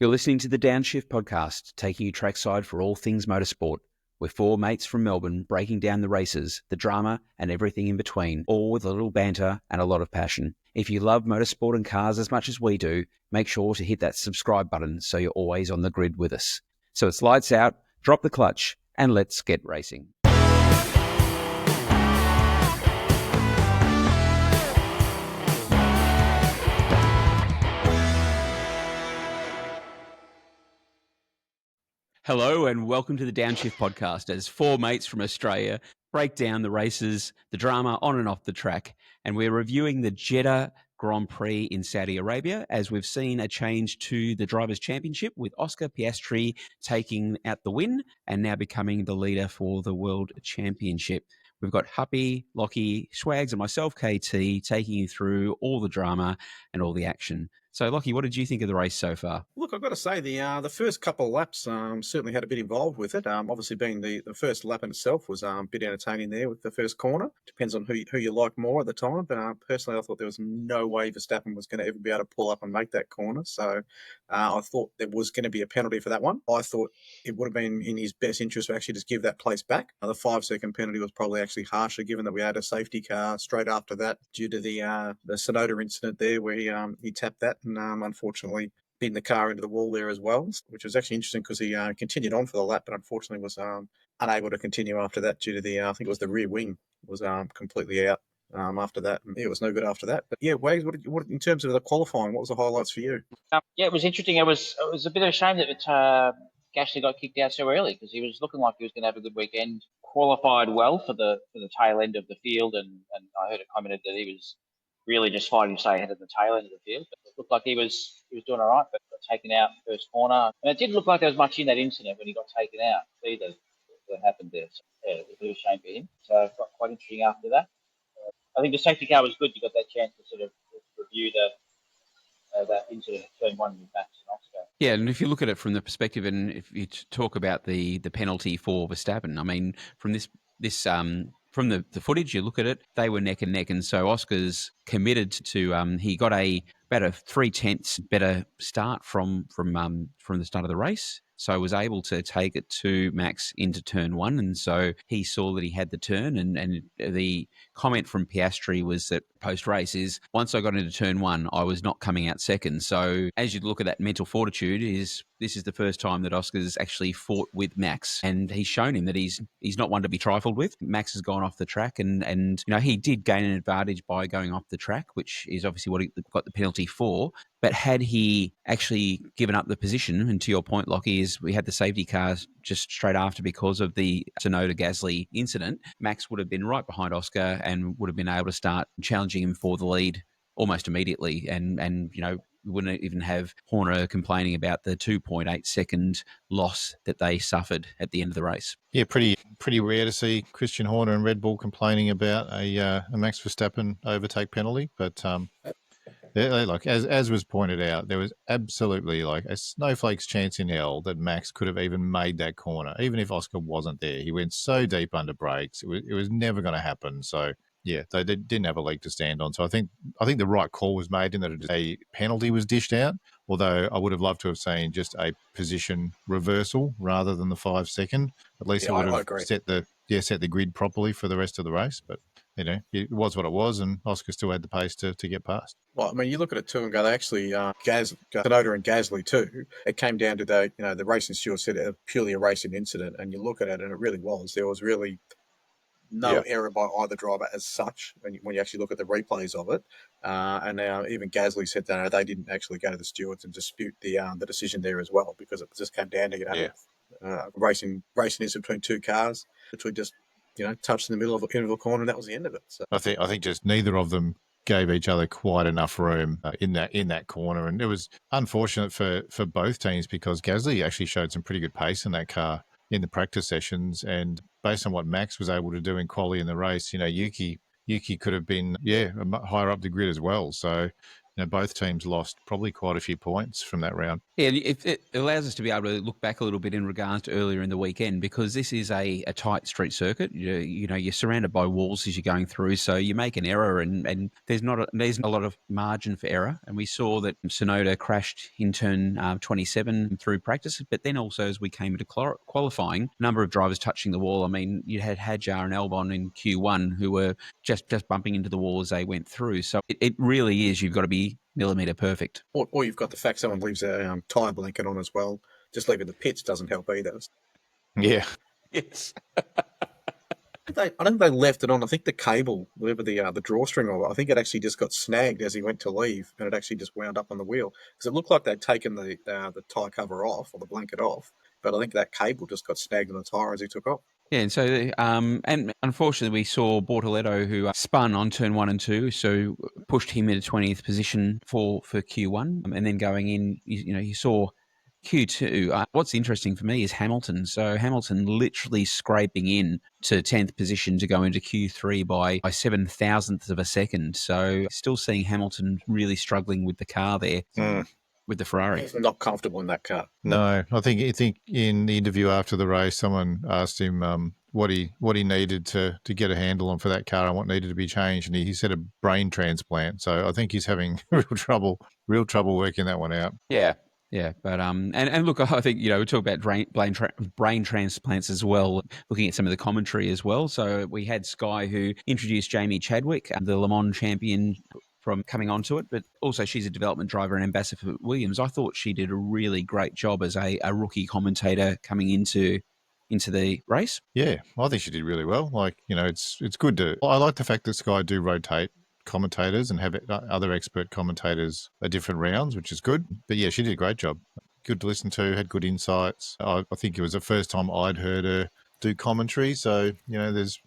You're listening to the Downshift podcast, taking you trackside for all things motorsport. We're four mates from Melbourne breaking down the races, the drama, and everything in between, all with a little banter and a lot of passion. If you love motorsport and cars as much as we do, make sure to hit that subscribe button so you're always on the grid with us. So it's lights out, drop the clutch, and let's get racing. Hello and welcome to the Downshift podcast as four mates from Australia break down the races, the drama on and off the track. And we're reviewing the Jeddah Grand Prix in Saudi Arabia as we've seen a change to the Drivers' Championship with Oscar Piastri taking out the win and now becoming the leader for the World Championship. We've got Huppy, Lockie, Swags and myself, KT, taking you through all the drama and all the action. So, Lockie, what did you think of the race so far? Look, I've got to say the first couple of laps certainly had a bit involved with it. Obviously, being the first lap in itself was a bit entertaining there with the first corner. Depends on who you like more at the time. But personally, I thought there was no way Verstappen was going to ever be able to pull up and make that corner. So I thought there was going to be a penalty for that one. I thought it would have been in his best interest to actually just give that place back. The 5-second penalty was probably actually harsher, given that we had a safety car straight after that due to the Sonoda incident there where he tapped that. And unfortunately pinned the car into the wall there as well, which was actually interesting because he continued on for the lap, but unfortunately was unable to continue after that due to the, I think it was the rear wing was completely out after that. And it was no good after that. But yeah, Wags, what in terms of the qualifying, what was the highlights for you? Yeah, it was interesting. It was a bit of a shame that Gasly got kicked out so early because he was looking like he was going to have a good weekend. Qualified well for the tail end of the field, and I heard it commented that he was really just fighting to stay ahead of the tail end of the field. But it looked like he was doing all right, but got taken out first corner. And it didn't look like there was much in that incident when he got taken out either that happened there. So, yeah, it was a bit of a shame for him. So quite interesting after that. I think the safety car was good. You got that chance to sort of review that incident at turn one with Max and Oscar. Yeah, and if you look at it from the perspective, and if you talk about the penalty for Verstappen, I mean, from from the footage, you look at it, they were neck and neck. And so Oscar's committed to, he got about a 0.3 better start from the start of the race. So was able to take it to Max into turn one. And so he saw that he had the turn. And the comment from Piastri was that post-race is, once I got into turn one, I was not coming out second. So as you look at that mental fortitude, this is the first time that Oscar's actually fought with Max. And he's shown him that he's not one to be trifled with. Max has gone off the track and he did gain an advantage by going off the track, which is obviously what he got the penalty for. But had he actually given up the position, and to your point, Lockie, is we had the safety cars just straight after because of the Sonoda Gasly incident, Max would have been right behind Oscar and would have been able to start challenging him for the lead almost immediately. And we wouldn't even have Horner complaining about the 2.8 second loss that they suffered at the end of the race. Yeah, pretty rare to see Christian Horner and Red Bull complaining about a Max Verstappen overtake penalty, but as was pointed out, there was absolutely a snowflake's chance in hell that Max could have even made that corner, even if Oscar wasn't there. He went so deep under brakes; it was never going to happen. So yeah, they didn't have a leg to stand on. So I think the right call was made in that a penalty was dished out. Although I would have loved to have seen just a position reversal rather than the 5 second. At least it would have set the grid properly for the rest of the race. But it was what it was, and Oscar still had the pace to get past. Well, I mean, you look at it too and go, they actually, Sonoda and Gasly too, it came down to the racing steward said it purely a racing incident, and you look at it and it really was. There was really no error by either driver as such when you actually look at the replays of it. And now even Gasly said that they didn't actually go to the stewards and dispute the decision there as well, because it just came down to, racing is between two cars, which we just, touched in the middle of the corner, and that was the end of it. So I think just neither of them gave each other quite enough room in that corner, and it was unfortunate for both teams because Gasly actually showed some pretty good pace in that car in the practice sessions, and based on what Max was able to do in quali in the race, Yuki could have been higher up the grid as well. So both teams lost probably quite a few points from that round. Yeah, it allows us to be able to look back a little bit in regards to earlier in the weekend, because this is a tight street circuit. You're surrounded by walls as you're going through, so you make an error and there's not a lot of margin for error. And we saw that Sonoda crashed in turn 27 through practice, but then also as we came into qualifying, a number of drivers touching the wall. I mean, you had Hadjar and Albon in Q1 who were just bumping into the wall as they went through. So it really is, you've got to be millimetre perfect. Or you've got the fact someone leaves a tyre blanket on as well. Just leaving the pits doesn't help either. Yeah. Yes. I don't think they left it on. I think the cable, whatever the drawstring of it, I think it actually just got snagged as he went to leave, and it actually just wound up on the wheel. Because it looked like they'd taken the tyre cover off, or the blanket off, but I think that cable just got snagged on the tyre as he took off. Yeah, and so and unfortunately we saw Bortoletto, who spun on turn 1 and 2, so pushed him into 20th position for Q1, and then going in, you saw Q2. What's interesting for me is Hamilton. So Hamilton literally scraping in to 10th position to go into Q3 by 7,000ths of a second. So still seeing Hamilton really struggling with the car there. With the Ferrari. He's not comfortable in that car. No, I think in the interview after the race, someone asked him what he needed to get a handle on for that car and what needed to be changed, and he said a brain transplant. So I think he's having real trouble working that one out. Yeah. Yeah, but and look, I think we talk about brain transplants as well. Looking at some of the commentary as well. So we had Sky, who introduced Jamie Chadwick, the Le Mans champion, from coming onto it, but also she's a development driver and ambassador for Williams. I thought she did a really great job as a rookie commentator coming into the race. Yeah, I think she did really well. It's good to. I like the fact that Sky do rotate commentators and have other expert commentators at different rounds, which is good. But yeah, she did a great job. Good to listen to, had good insights. I think it was the first time I'd heard her do commentary, so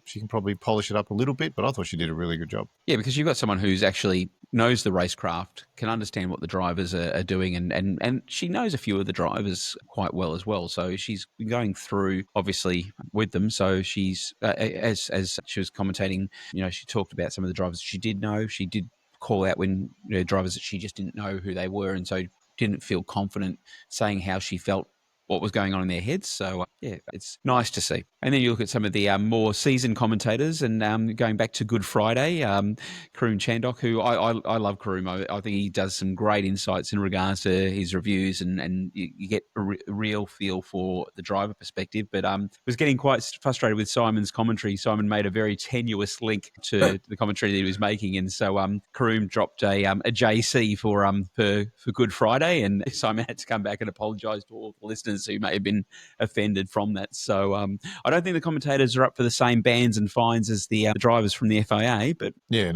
she can probably polish it up a little bit, but I thought she did a really good job. Yeah, because you've got someone who's actually knows the racecraft, can understand what the drivers are doing, and she knows a few of the drivers quite well as well. So she's been going through, obviously, with them. So she's as she was commentating, she talked about some of the drivers she did know. She did call out when drivers that she just didn't know who they were, and so didn't feel confident saying how she felt, what was going on in their heads. So, yeah, it's nice to see. And then you look at some of the more seasoned commentators, and going back to Good Friday, Karoom Chandok, who I love Karoom. I think he does some great insights in regards to his reviews, and you get a real feel for the driver perspective. But was getting quite frustrated with Simon's commentary. Simon made a very tenuous link to the commentary that he was making, and so Karoom dropped a JC for Good Friday, and Simon had to come back and apologise to all the listeners who may have been offended from that. So I don't think the commentators are up for the same bans and fines as the drivers from the FIA, but yeah,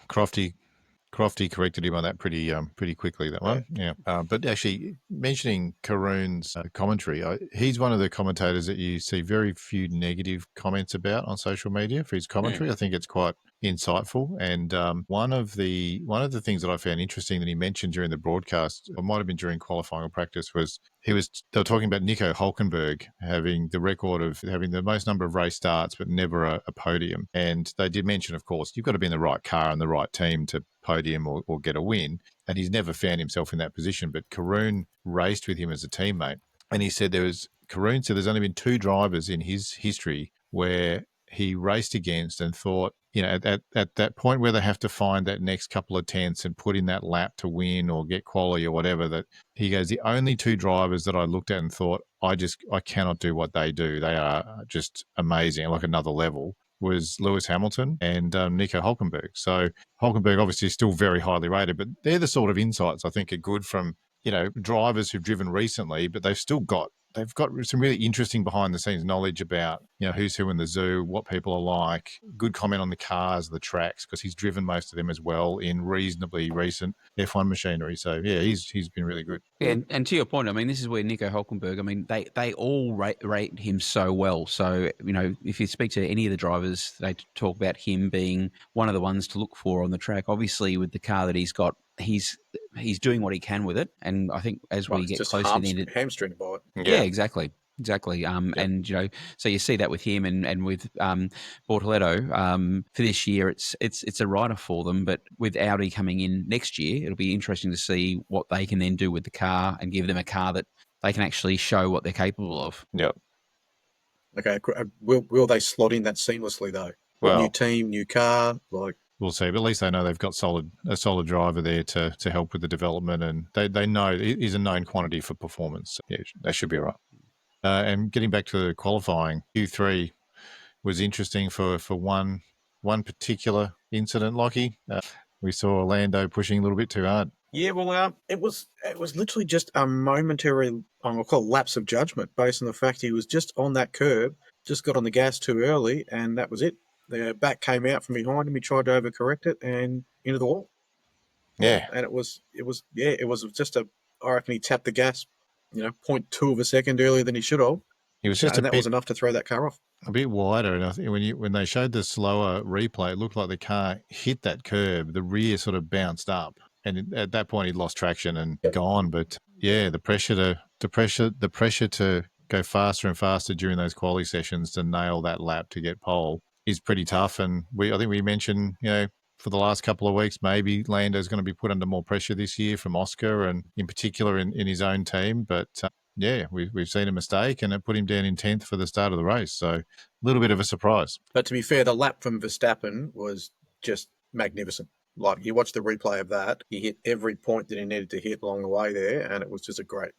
Crofty corrected him on that pretty quickly, that one. Yeah. But actually, mentioning Karoon's commentary, he's one of the commentators that you see very few negative comments about on social media for his commentary. I think it's quite insightful. And one of the things that I found interesting that he mentioned during the broadcast, or might have been during qualifying or practice, was they were talking about Nico Hulkenberg having the record of having the most number of race starts but never a podium. And they did mention, of course, you've got to be in the right car and the right team to podium or get a win. And he's never found himself in that position. But Karoon raced with him as a teammate. And he said Karoon said there's only been 2 drivers in his history where he raced against and thought, at that point where they have to find that next couple of tenths and put in that lap to win or get quali or whatever, that he goes, the only 2 drivers that I looked at and thought, I cannot do what they do. They are just amazing, like another level, was Lewis Hamilton and Nico Hulkenberg. So Hulkenberg obviously is still very highly rated, but they're the sort of insights I think are good from, drivers who've driven recently, but they've got some really interesting behind the scenes knowledge about, who's who in the zoo, what people are like, good comment on the cars, the tracks, because he's driven most of them as well in reasonably recent F1 machinery. So yeah, he's been really good. Yeah, and to your point, I mean, this is where Nico Hulkenberg, I mean, they all rate him so well. So, if you speak to any of the drivers, they talk about him being one of the ones to look for on the track. Obviously, with the car that he's got, he's doing what he can with it. And I think as we get closer to the end, hamstring by it. Yeah, exactly. Exactly. And, so you see that with him and with Bortoletto. For this year, it's a rider for them. But with Audi coming in next year, it'll be interesting to see what they can then do with the car and give them a car that they can actually show what they're capable of. Yep. Okay, will they slot in that seamlessly though? Well, new team, new car, like we'll see. But at least they know they've got a solid driver there to help with the development, and they know he's a known quantity for performance. So, yeah, that should be all right. And getting back to the qualifying, Q3 was interesting for one particular incident, Lockie. We saw Orlando pushing a little bit too hard. Yeah, well, it was literally just a momentary, I'll call it lapse of judgment, based on the fact he was just on that curb, just got on the gas too early, and that was it. The back came out from behind him. He tried to overcorrect it and into the wall. Yeah, and it was just I reckon he tapped the gas, 0.2 of a second earlier than he should have. He was just and that was enough to throw that car off. A bit wider, and I think when they showed the slower replay, it looked like the car hit that curb. The rear sort of bounced up, and at that point he'd lost traction and gone. But yeah, the pressure to go faster and faster during those quali sessions to nail that lap to get pole is pretty tough. And I think we mentioned, for the last couple of weeks, maybe Lando's going to be put under more pressure this year from Oscar, and in particular in his own team. But yeah, we've seen a mistake, and it put him down in 10th for the start of the race. So a little bit of a surprise. But to be fair, the lap from Verstappen was just magnificent. Like, you watch the replay of that, he hit every point that he needed to hit along the way there, and it was just a great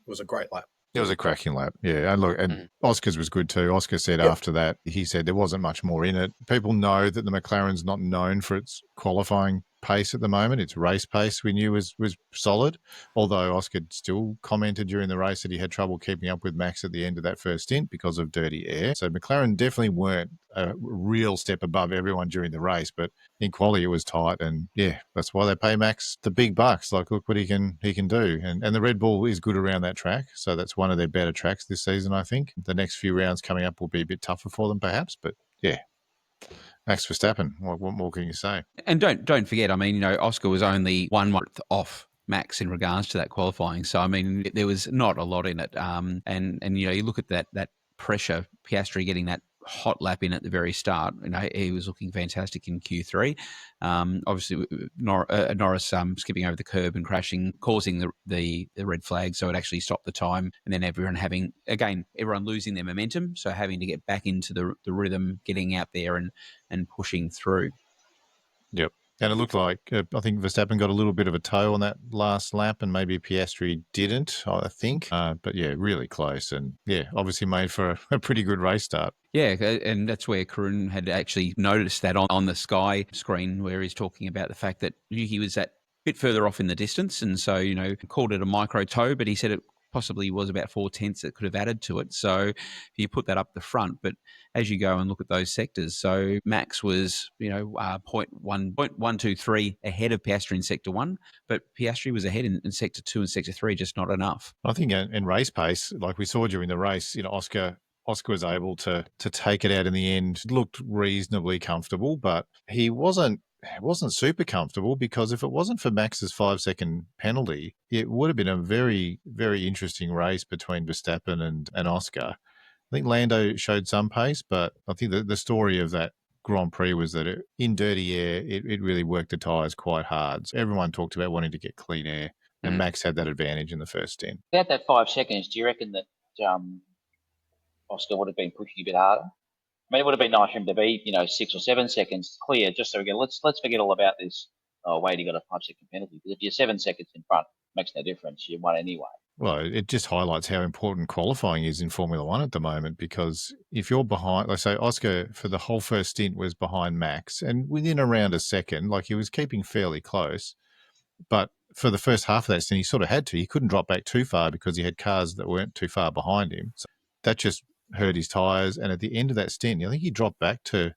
lap. It was a cracking lap, yeah. And Oscar's was good too. Oscar said after that, he said there wasn't much more in it. People know that the McLaren's not known for its qualifying pace at the moment. Its race pace we knew was solid, although Oscar still commented during the race that he had trouble keeping up with Max at the end of that first stint because of dirty air. So McLaren definitely weren't a real step above everyone during the race, but in quali it was tight, and yeah, that's why they pay Max the big bucks. Like, look what he can do, and the Red Bull is good around that track, so that's one of their better tracks this season. I think the next few rounds coming up will be a bit tougher for them perhaps, but yeah, Max Verstappen, what more can you say? And don't forget, I mean, Oscar was only 1 month off Max in regards to that qualifying, so I mean there was not a lot in it. And you look at that pressure, Piastri getting that hot lap in at the very start. He was looking fantastic in Q3. Obviously, Norris skipping over the curb and crashing, causing the red flag, so it actually stopped the time. And then everyone losing their momentum, so having to get back into the rhythm, getting out there and pushing through. Yep. And it looked like, I think Verstappen got a little bit of a toe on that last lap, and maybe Piastri didn't, I think. But yeah, really close. And yeah, obviously made for a pretty good race start. Yeah, and that's where Karun had actually noticed that on the Sky screen, where he's talking about the fact that he was that bit further off in the distance. And so, called it a micro toe, but he said it possibly was about 4/10 that could have added to it. So you put that up the front, but as you go and look at those sectors, so Max was 0.123 ahead of Piastri in sector 1, but Piastri was ahead in sector 2 and sector 3, just not enough. I think in race pace, like we saw during the race, Oscar was able to take it out in the end. Looked reasonably comfortable, but he wasn't super comfortable, because if it wasn't for Max's 5-second penalty, it would have been a very, very interesting race between Verstappen and Oscar. I think Lando showed some pace, but I think the story of that Grand Prix was that in dirty air, it really worked the tyres quite hard. So everyone talked about wanting to get clean air, and Max had that advantage in the first stint. Without that 5 seconds, do you reckon that Oscar would have been pushing a bit harder? I mean, it would have been nice for him to be, 6 or 7 seconds clear, just so we go, let's forget all about this. Oh, wait, he got a 5-second penalty. Because if you're 7 seconds in front, it makes no difference. You won anyway. Well, it just highlights how important qualifying is in Formula One at the moment, because if you're behind, like say Oscar for the whole first stint was behind Max, and within around a second, like he was keeping fairly close, but for the first half of that stint, he sort of had to. He couldn't drop back too far because he had cars that weren't too far behind him. So that just hurt his tyres. And at the end of that stint, I think he dropped back to,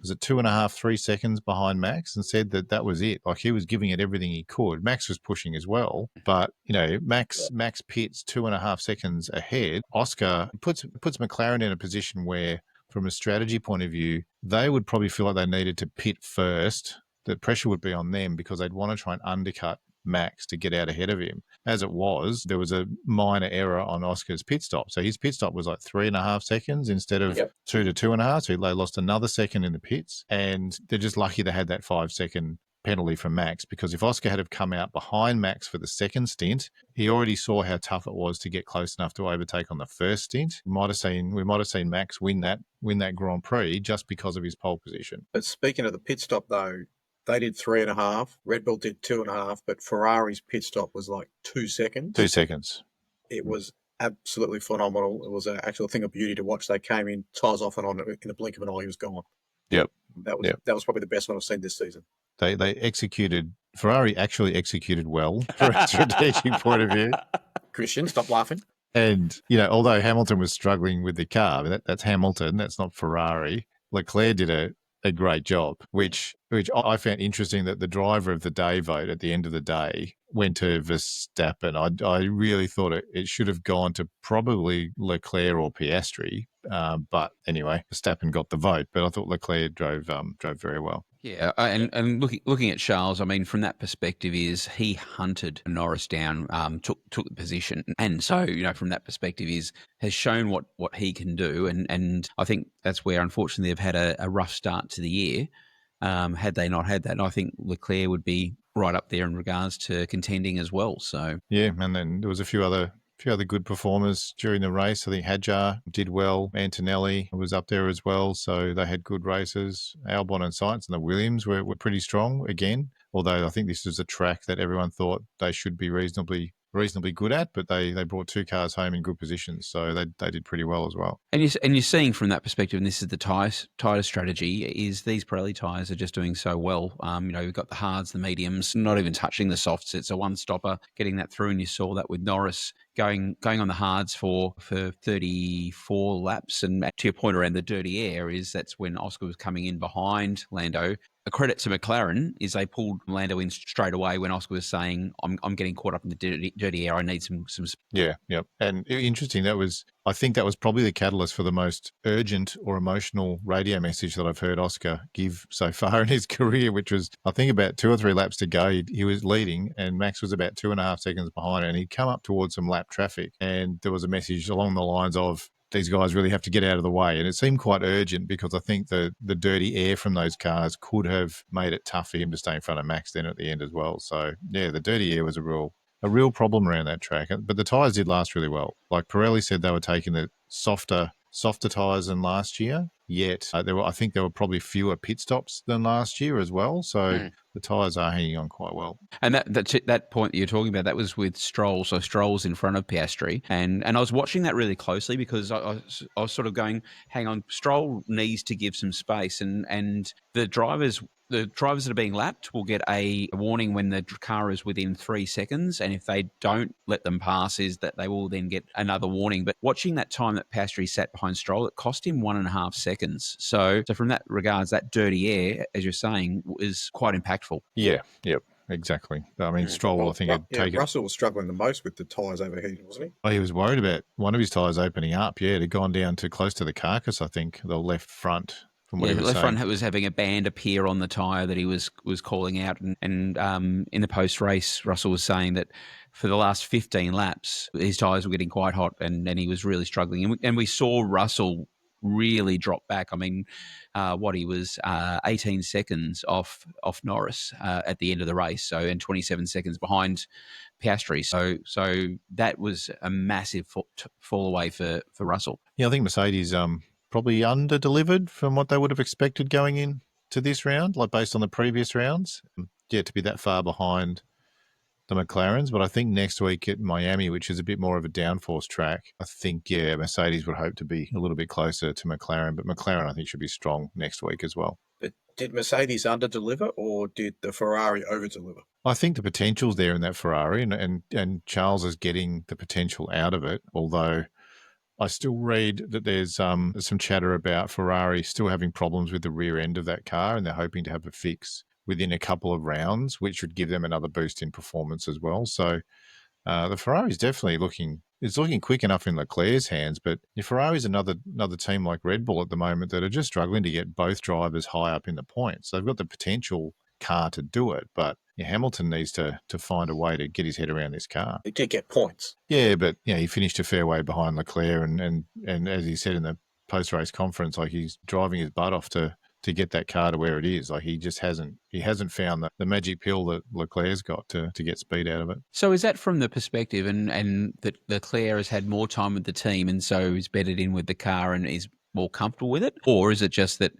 was it 2.5, 3 seconds behind Max, and said that was it. Like, he was giving it everything he could. Max was pushing as well, but Max pits 2.5 seconds ahead. Oscar puts McLaren in a position where, from a strategy point of view, they would probably feel like they needed to pit first. The pressure would be on them because they'd want to try and undercut Max to get out ahead of him. As it was, there was a minor error on Oscar's pit stop. So his pit stop was like 3.5 seconds instead of 2 to 2.5. So they lost another second in the pits. And they're just lucky they had that 5-second penalty from Max, because if Oscar had have come out behind Max for the second stint, he already saw how tough it was to get close enough to overtake on the first stint. We might have seen Max win that Grand Prix just because of his pole position. But speaking of the pit stop, though, they did 3.5. Red Bull did 2.5, but Ferrari's pit stop was like 2 seconds. 2 seconds. It was absolutely phenomenal. It was an actual thing of beauty to watch. They came in, tyres off and on, in the blink of an eye, he was gone. Yep. That was probably the best one I've seen this season. Ferrari actually executed well from a strategic point of view. Christian, stop laughing. And, although Hamilton was struggling with the car, that's Hamilton, that's not Ferrari. Leclerc did a great job, which I found interesting, that the driver of the day vote at the end of the day went to Verstappen. I really thought it should have gone to probably Leclerc or Piastri. But anyway, Verstappen got the vote, but I thought Leclerc drove very well. Yeah, and looking at Charles, I mean, from that perspective, is he hunted Norris down, took the position, and so from that perspective, has shown what he can do, and I think that's where unfortunately they've had a rough start to the year. Had they not had that, I think Leclerc would be right up there in regards to contending as well. So yeah, and then there was a few other good performers during the race. I think Hadjar did well. Antonelli was up there as well. So they had good races. Albon and Sainz and the Williams were pretty strong again. Although I think this is a track that everyone thought they should be reasonably good at, but they brought 2 cars home in good positions. So they did pretty well as well. And you're seeing from that perspective, and this is the tyre strategy, is these Pirelli tyres are just doing so well. We've got the hards, the mediums, not even touching the softs. It's a one-stopper, getting that through, and you saw that with Norris going on the hards for 34 laps. And to your point around the dirty air, that's when Oscar was coming in behind Lando. A credit to McLaren is they pulled Lando in straight away when Oscar was saying, I'm getting caught up in the dirty air. I need some. Yeah. And interesting, I think that was probably the catalyst for the most urgent or emotional radio message that I've heard Oscar give so far in his career, which was, I think, about 2 or 3 laps to go. He was leading and Max was about 2.5 seconds behind, and he'd come up towards some lap traffic. And there was a message along the lines of, these guys really have to get out of the way. And it seemed quite urgent, because I think the dirty air from those cars could have made it tough for him to stay in front of Max then at the end as well. So yeah, the dirty air was a real problem around that track. But the tyres did last really well. Like Pirelli said, they were taking the softer tyres than last year, yet I think there were probably fewer pit stops than last year as well. So the tyres are hanging on quite well. And that point that you're talking about, that was with Stroll. So Stroll's in front of Piastri. And I was watching that really closely, because I was sort of going, hang on, Stroll needs to give some space. And the drivers that are being lapped will get a warning when the car is within 3 seconds. And if they don't let them pass, is that they will then get another warning. But watching that time that Piastri sat behind Stroll, it cost him 1.5 seconds. So from that regards, that dirty air, as you're saying, is quite impactful. Yeah, yep. Exactly. I mean, Stroll, I think, had taken... Russell was struggling the most with the tyres overheating, wasn't he? Oh, he was worried about one of his tyres opening up. Yeah, it had gone down to close to the carcass, I think, the left front. The left front was having a band appear on the tyre that he was calling out. And in the post-race, Russell was saying that for the last 15 laps, his tyres were getting quite hot and he was really struggling. And we saw Russell really drop back. I mean, he was 18 seconds off Norris at the end of the race, and 27 seconds behind Piastri. So that was a massive fall away for Russell. Yeah, I think Mercedes probably under-delivered from what they would have expected going into this round, like based on the previous rounds. Yeah, to be that far behind the McLarens. But I think next week at Miami, which is a bit more of a downforce track, I think, Mercedes would hope to be a little bit closer to McLaren. But McLaren, I think, should be strong next week as well. But did Mercedes under-deliver or did the Ferrari over-deliver? I think the potential's there in that Ferrari, and Charles is getting the potential out of it, although I still read that there's some chatter about Ferrari still having problems with the rear end of that car, and they're hoping to have a fix within a couple of rounds, which would give them another boost in performance as well. So the Ferrari's definitely looking quick enough in Leclerc's hands, but if Ferrari's another team like Red Bull at the moment that are just struggling to get both drivers high up in the points. They've got the potential car to do it, but Hamilton needs to find a way to get his head around this car. He did get points. Yeah, but he finished a fair way behind Leclerc, and as he said in the post-race conference, like he's driving his butt off to get that car to where it is. Like he just hasn't found the magic pill that Leclerc's got to get speed out of it. So is that from the perspective and that Leclerc has had more time with the team and so he's bedded in with the car and is more comfortable with it? Or is it just that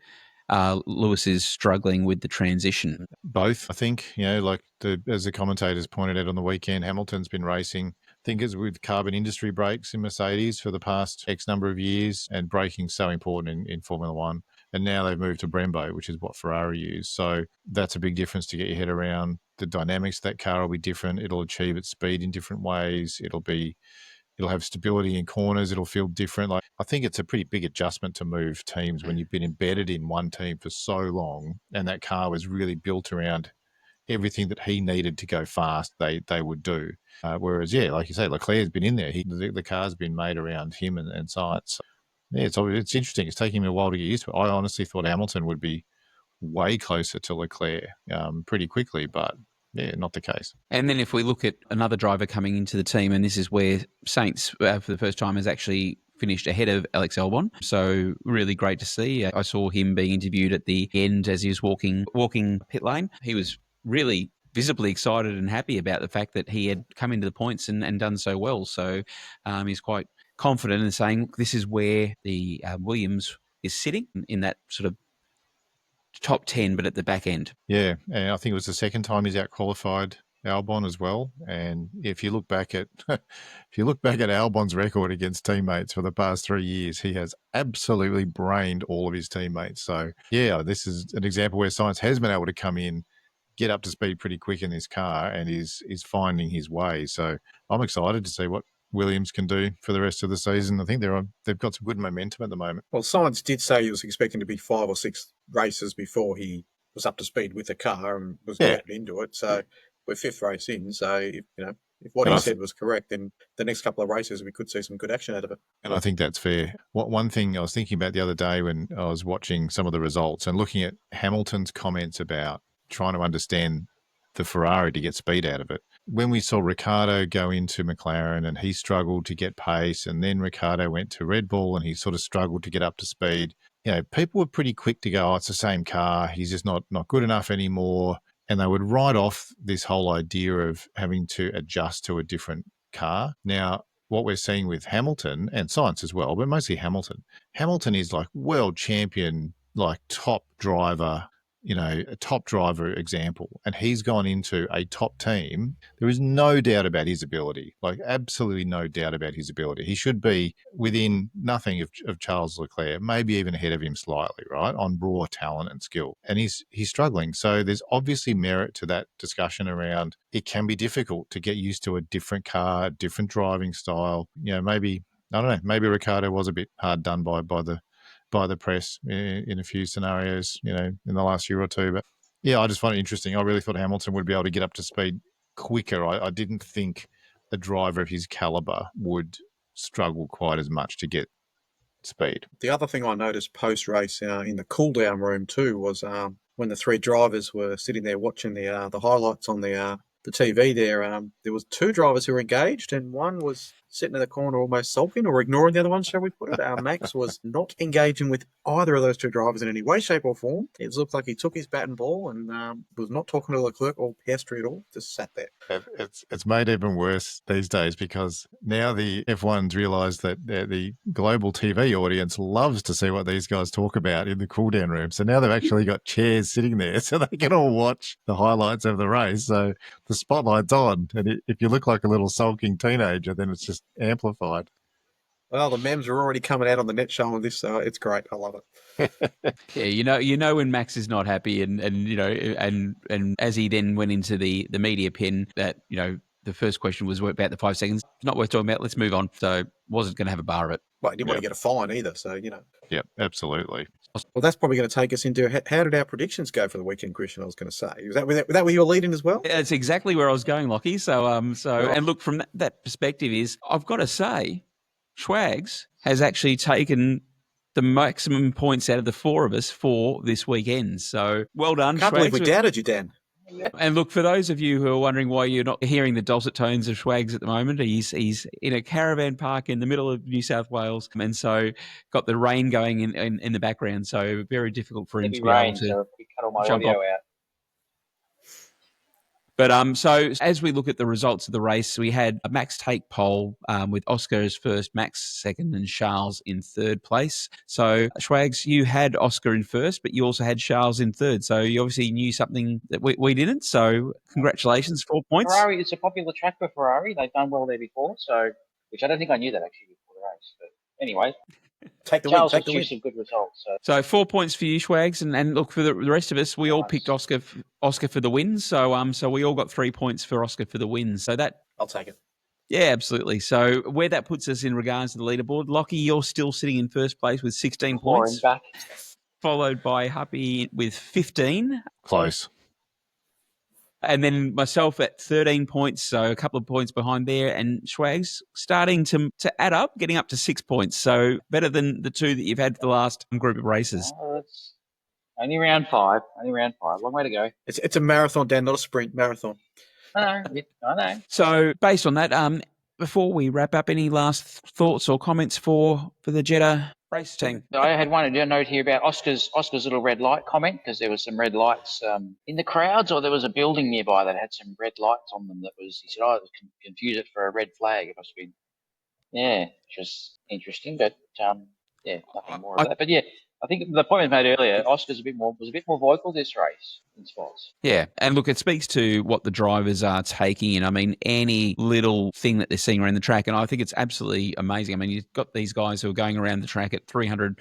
Lewis is struggling with the transition? Both, I think. Like as the commentators pointed out on the weekend, Hamilton's been racing, I think it's with carbon industry brakes in Mercedes for the past X number of years, and braking's so important in Formula One. And now they've moved to Brembo, which is what Ferrari use. So that's a big difference to get your head around. The dynamics of that car will be different. It'll achieve its speed in different ways. It'll have stability in corners. It'll feel different. Like I think it's a pretty big adjustment to move teams when you've been embedded in one team for so long, and that car was really built around everything that he needed to go fast. They would do. Whereas, like you say, Leclerc's been in there. The car's been made around him and Sainz. Yeah, it's interesting. It's taking me a while to get used to it. I honestly thought Hamilton would be way closer to Leclerc pretty quickly, but not the case. And then if we look at another driver coming into the team, and this is where Sainz, for the first time, has actually finished ahead of Alex Albon. So really great to see. I saw him being interviewed at the end as he was walking pit lane. He was really visibly excited and happy about the fact that he had come into the points and done so well. So he's quite confident in saying, look, this is where the Williams is sitting in that sort of top 10, but at the back end. Yeah, and I think it was the second time he's out-qualified Albon as well. And if you look back at Albon's record against teammates for the past 3 years, he has absolutely brained all of his teammates. So this is an example where Sainz has been able to come in, get up to speed pretty quick in this car, and is finding his way. So I'm excited to see what Williams can do for the rest of the season. I think they've got some good momentum at the moment. Well, Sainz did say he was expecting to be 5 or 6 races before he was up to speed with the car and was getting into it. So we're 5th race in. So if what he said was correct, then the next couple of races we could see some good action out of it. And I think that's fair. One thing I was thinking about the other day when I was watching some of the results and looking at Hamilton's comments about trying to understand the Ferrari to get speed out of it. When we saw Ricciardo go into McLaren and he struggled to get pace, and then Ricciardo went to Red Bull and he sort of struggled to get up to speed, people were pretty quick to go, it's the same car, he's just not good enough anymore. And they would write off this whole idea of having to adjust to a different car. Now, what we're seeing with Hamilton and Sainz as well, but mostly Hamilton is like world champion, like top driver, a top driver example, and he's gone into a top team. There is no doubt about his ability, like absolutely no doubt about his ability. He should be within nothing of Charles Leclerc, maybe even ahead of him slightly, right, on raw talent and skill. And he's struggling. So there's obviously merit to that discussion around it can be difficult to get used to a different car, different driving style. Maybe Ricciardo was a bit hard done by the press in a few scenarios, in the last year or two. But I just find it interesting. I really thought Hamilton would be able to get up to speed quicker. I didn't think a driver of his caliber would struggle quite as much to get speed. The other thing I noticed post-race in the cool-down room too was when the 3 drivers were sitting there watching the highlights on the TV there was 2 drivers who were engaged, and one was sitting in the corner almost sulking or ignoring the other one, shall we put it. Max was not engaging with either of those 2 drivers in any way, shape or form. It looked like he took his bat and ball and was not talking to Leclerc or Piastri at all, just sat there. It's made even worse these days because now the F1's realised that the global TV audience loves to see what these guys talk about in the cool-down room. So now they've actually got chairs sitting there so they can all watch the highlights of the race. So the spotlight's on, and if you look like a little sulking teenager, then it's just amplified. Well, the memes are already coming out on the net showing this, so it's great. I love it. Yeah, when Max is not happy, and as he then went into the media pen, that the first question was about the 5 seconds. It's not worth talking about. Let's move on. So wasn't going to have a bar of it. Well, he didn't want to get a fine either. So Yeah, absolutely. Well, that's probably going to take us into how did our predictions go for the weekend, Christian? I was going to say, was that where you were leading as well? Yeah, that's exactly where I was going, Lockie. So and look, from that perspective, I've got to say, Schwags has actually taken the maximum points out of the 4 of us for this weekend. So well done. Can't believe we doubted you, Dan. And look, for those of you who are wondering why you're not hearing the dulcet tones of Schwags at the moment, he's in a caravan park in the middle of New South Wales, and so got the rain going in the background, so very difficult for him Heavy to be able rain, to so we cut all my jump audio up. out. But so as we look at the results of the race, we had Max take pole with Oscar as first, Max second, and Charles in third place. So Schwags, you had Oscar in first, but you also had Charles in third. So you obviously knew something that we didn't. So congratulations, 4 points. Ferrari, it's a popular track for Ferrari. They've done well there before, so which I don't think I knew that actually before the race. But anyway, Take the win. Charles Take the achieved win. some good results. So 4 points for you, Schwags, and look, for the rest of us, we all picked Oscar for the win. So we all got 3 points for Oscar for the win. So that I'll take it. Yeah, absolutely. So where that puts us in regards to the leaderboard, Lockie, you're still sitting in first place with 16 points, Back. followed by Happy with 15. Close. And then myself at 13 points, so a couple of points behind there. And Schwags starting to add up, getting up to 6 points. So better than the two that you've had for the last group of races. Oh, it's only round five. Long way to go. It's a marathon, Dan, not a sprint. Marathon. I know. So based on that, before we wrap up, any last thoughts or comments for the Jeddah race team? I had one note here about Oscar's little red light comment, because there was some red lights in the crowds, or there was a building nearby that had some red lights on them. He said, I confuse it for a red flag. It must have been, just interesting, but nothing more of that. But yeah, I think the point was made earlier. Oscar's was a bit more vocal this race in spots. Yeah, and look, it speaks to what the drivers are taking in. I mean, any little thing that they're seeing around the track, and I think it's absolutely amazing. I mean, you've got these guys who are going around the track at 300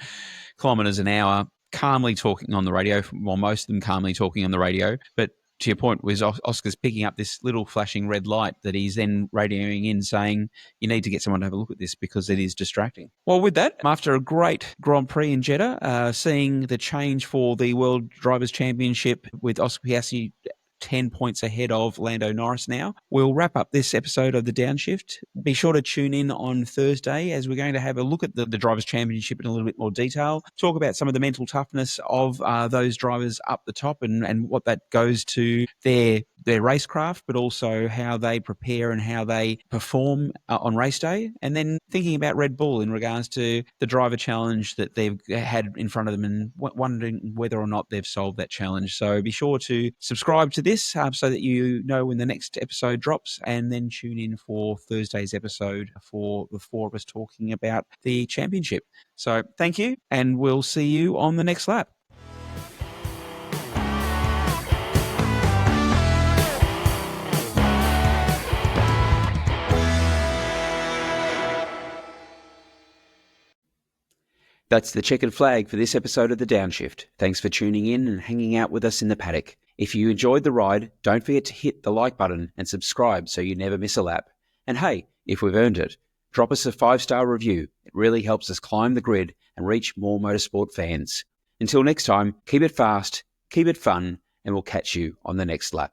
kilometres an hour, calmly talking on the radio, well, most of them calmly talking on the radio, but to your point, was Oscar's picking up this little flashing red light that he's then radioing in saying, you need to get someone to have a look at this because it is distracting. Well, with that, after a great Grand Prix in Jeddah, seeing the change for the World Drivers' Championship with Oscar Piastri 10 points ahead of Lando Norris now, we'll wrap up this episode of the Downshift. Be sure to tune in on Thursday as we're going to have a look at the Drivers' Championship in a little bit more detail, talk about some of the mental toughness of those drivers up the top and what that goes to their racecraft, but also how they prepare and how they perform on race day, and then thinking about Red Bull in regards to the driver challenge that they've had in front of them and wondering whether or not they've solved that challenge. So be sure to subscribe to this so that you know when the next episode drops, and then tune in for Thursday's episode for the four of us talking about the championship. So thank you, and we'll see you on the next lap. That's the checkered flag for this episode of the Downshift. Thanks for tuning in and hanging out with us in the paddock. If you enjoyed the ride, don't forget to hit the like button and subscribe so you never miss a lap. And hey, if we've earned it, drop us a 5-star review. It really helps us climb the grid and reach more motorsport fans. Until next time, keep it fast, keep it fun, and we'll catch you on the next lap.